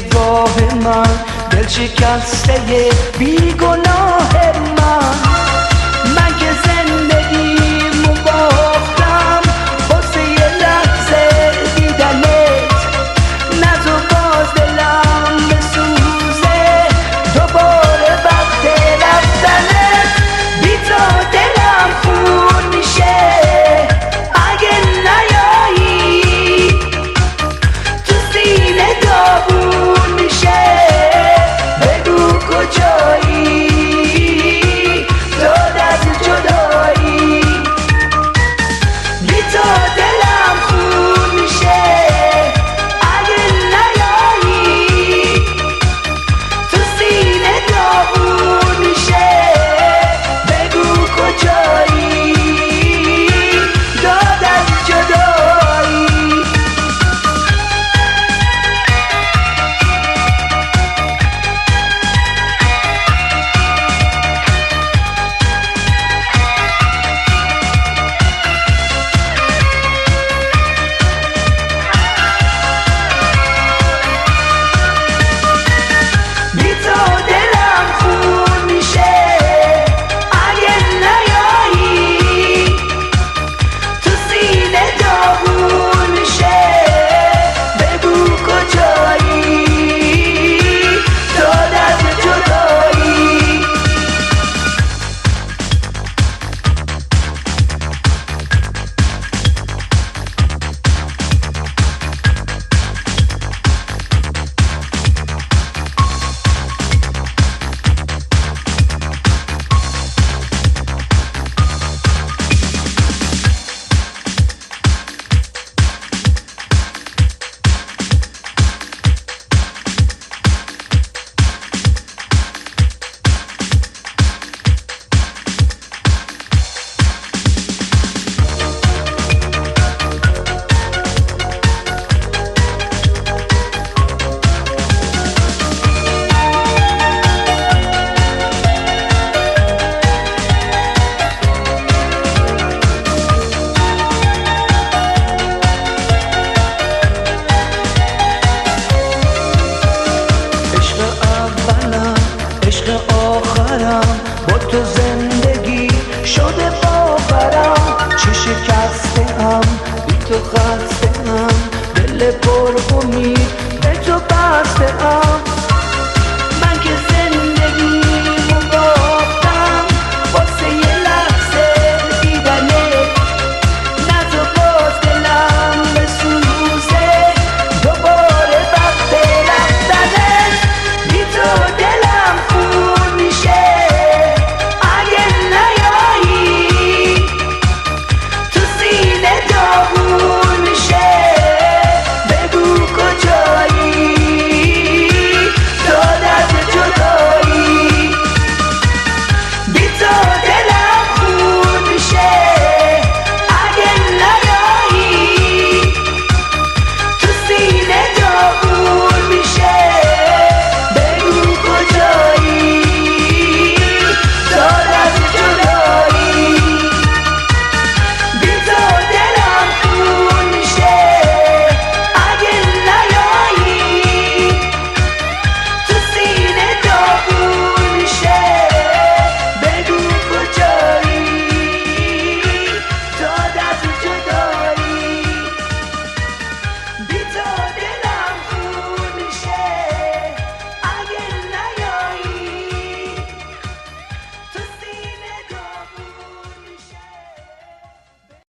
نگاه من، دل شکسته بیگناه من که زندگیمو باختم واسه یه لحظه دیدنت، نزو باز دلم بسوزه دوباره وقت رفتنت. بی تو دلم خون میشه اگه نیایی، تو سینه داغون میشه بگو کجایی، داد از جدایی. بی تو دلم خون میشه اگه نیایی، تو سینه داغون میشه بگو کجایی، داد از جدایی. بی تو دلم خون میشه اگه نیایی، تو سینه داغون میشه بگو کجایی، داد از جدایی. عشق آخرم با تو زندگی شده باورم، چه شکسته ام بی تو خسته ام، دل پر امید به تو بسته ام.